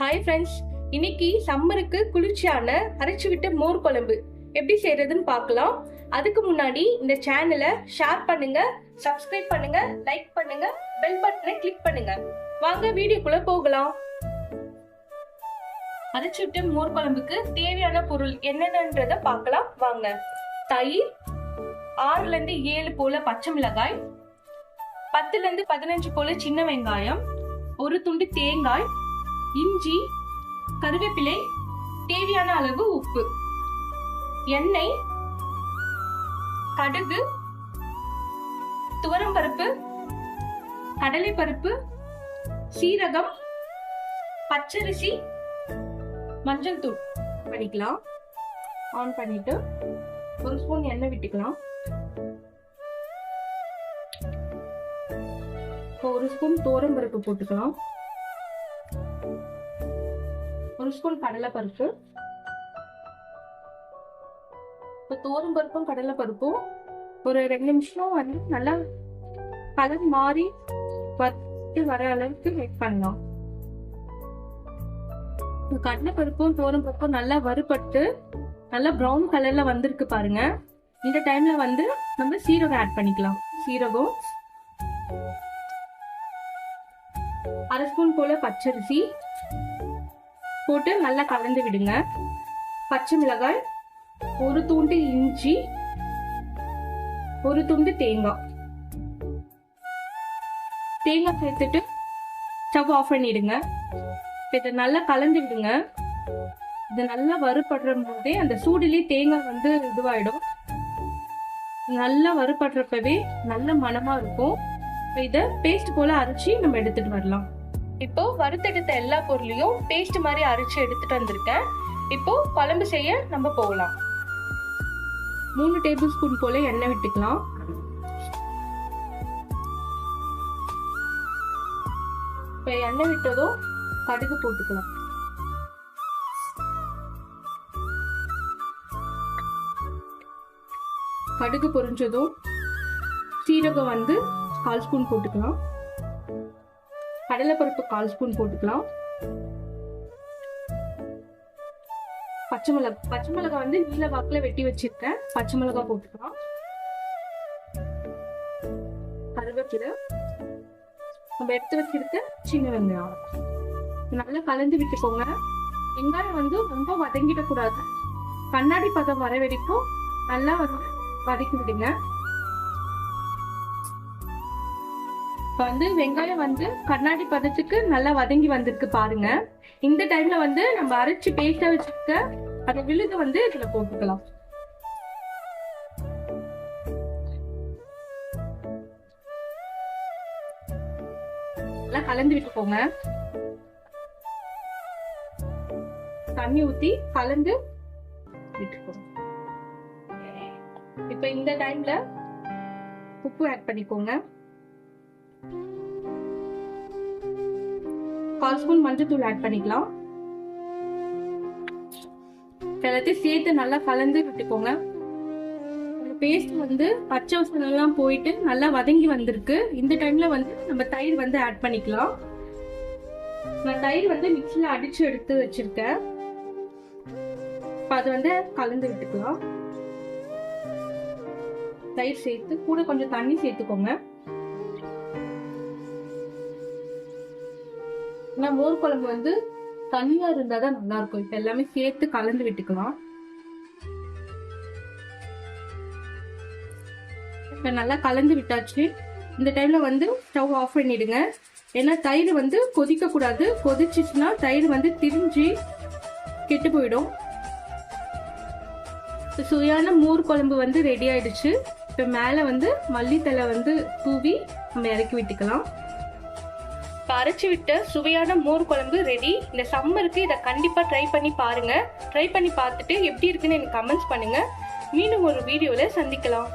Hi friends, இன்னைக்கு சம்மருக்கு குளிர்ச்சியான அரைச்சு விட்ட மோர் குழம்பு எப்படி செய்யறதுன்னு பார்க்கலாம். அதுக்கு முன்னாடி இந்த சேனலை ஷேர் பண்ணுங்க, சப்ஸ்கிரைப் பண்ணுங்க, லைக் பண்ணுங்க, பெல் பட்டனை கிளிக் பண்ணுங்க. வாங்க வீடியோக்குள்ள போகலாம். அரைச்சு விட்ட மோர் குழம்புக்கு தேவையான பொருள் என்னென்னன்றத பார்க்கலாம் வாங்க. தயிர், 6 to 7 போல பச்சை மிளகாய், 10 to 15 போல சின்ன வெங்காயம், ஒரு துண்டு தேங்காய், இஞ்சி, கருவேப்பிலை, தேவையான அளவு உப்பு, எண்ணெய், கடுகு, துவரம்பருப்பு, கடலைப்பருப்பு, சீரகம், பச்சரிசி, மஞ்சள் தூள் பண்ணிக்கலாம். ஆன் பண்ணிட்டு 1 ஸ்பூன் எண்ணெய் விட்டுக்கலாம். 1 ஸ்பூன் துவரம்பருப்பு போட்டுக்கலாம். 1 ஸ்பூன் கடலைப்பருப்பு. இப்போ துவரம்பருப்பும் கடலைப்பருப்பும் ஒரு 2 நிமிஷம் வந்து நல்லா கலர் மாறி வறுத்து வர அளவுக்கு வெயிட் பண்ணலாம். கடலைப்பருப்பும் துவரம்பருப்பும் நல்லா வறுபட்டு நல்லா ப்ரௌன் கலர்ல வந்திருக்கு பாருங்க. இந்த டைம்ல வந்து நம்ம சீரகம் ஆட் பண்ணிக்கலாம். சீரகம், 1/2 ஸ்பூன் போல பச்சரிசி போட்டு நல்லா கலந்து விடுங்க. பச்சை மிளகாய், 1 துண்டு இஞ்சி, 1 துண்டு தேங்காய் சேர்த்துட்டு ஸ்டவ் ஆஃப் பண்ணிடுங்க. இதை நல்லா கலந்து விடுங்க. இது நல்லா வறுபடுற போதே அந்த சூடிலே தேங்காய் வந்து இதுவாயிடும். நல்லா வறுபடுறப்பவே நல்ல மணமா இருக்கும். இதை பேஸ்ட் போல அரைச்சி நம்ம எடுத்துட்டு வரலாம். இப்போ வறுத்தெடுத்த எல்லா பொருளையும் பேஸ்ட் மாதிரி அரைச்சு எடுத்துட்டு வந்திருக்கேன். இப்போ குழம்பு செய்ய நம்ம போகலாம். 3 டேபிள் ஸ்பூன் போல எண்ணெய் விட்டுக்கலாம். இப்போ எண்ணெய் விட்டதும் கடுகு போட்டுக்கலாம். கடுகு பொரிஞ்சதும் சீரகம் வந்து 1/4 ஸ்பூன் போட்டுக்கலாம். கடலைப்பருப்பு 1/4 ஸ்பூன் போட்டுக்கலாம். பச்சை மிளகாய் வந்து நீல வாக்குல வெட்டி வச்சிருக்கேன். பச்சை மிளகாய் போட்டுக்கலாம். கருவேப்பிலை, நம்ம எடுத்து வச்சிருக்க சின்ன வெங்காயம் நல்லா கலந்து விட்டுக்கோங்க. வெங்காயம் வந்து ரொம்ப வதங்கிடக்கூடாது. கண்ணாடி பதம் வர வரைக்கும் நல்லா வந்து வதக்கி விடுங்க. இப்போ வந்து வெங்காயம் வந்து கண்ணாடி பதத்துக்கு நல்லா வதங்கி வந்திருக்கு பாருங்க. இந்த டைம்ல வந்து நம்ம அரைச்சு பேஸ்டா வச்சுக்க அந்த விழுது வந்து இதுல போட்டுக்கலாம். நல்லா கலந்து விட்டுக்கோங்க. தண்ணி ஊத்தி கலந்து விட்டுக்கோங்க. இப்ப இந்த டைம்ல உப்பு ஆட் பண்ணிக்கோங்க. 1/4 ஸ்பூன் மஞ்சள் தூள் ஆட் பண்ணிக்கலாம். எல்லாத்தையும் சேர்த்து நல்லா கலந்து விட்டுக்கோங்க. பேஸ்ட் வந்து பச்சை வாசனை எல்லாம் போயிட்டு நல்லா வதங்கி வந்திருக்கு. இந்த டைம்ல வந்து நம்ம தயிர் வந்து ஆட் பண்ணிக்கலாம். நான் தயிர் வந்து மிக்ஸில அடிச்சு எடுத்து வச்சிருக்கேன். அது வந்து கலந்து விட்டுக்கலாம். தயிர் சேர்த்து கூட கொஞ்சம் தண்ணி சேர்த்துக்கோங்க. மோர் குழம்பு வந்து தண்ணியா இருந்தாதான் நல்லா இருக்கும். இப்ப எல்லாமே சேர்த்து கலந்து விட்டுக்கலாம். இப்ப நல்லா கலந்து விட்டாச்சு. இந்த டைம்ல வந்து ஸ்டவ் ஆஃப் பண்ணிடுங்க. ஏன்னா தயிர் வந்து கொதிக்க கூடாது. கொதிச்சுச்சுன்னா தயிர் வந்து திரிஞ்சு கெட்டு போயிடும். சுவையான மோர் குழம்பு வந்து ரெடி ஆயிடுச்சு. இப்ப மேல வந்து மல்லித்தலை வந்து தூவி நம்ம இறக்கி விட்டுக்கலாம். அரைச்சு விட்ட சுவையான மோர் குழம்பு ரெடி. இந்த சம்மருக்கு இதை கண்டிப்பா ட்ரை பண்ணி பாருங்க. ட்ரை பண்ணி பார்த்துட்டு எப்படி இருக்குன்னு எனக்கு கமெண்ட்ஸ் பண்ணுங்க. மீண்டும் ஒரு வீடியோல சந்திக்கலாம்.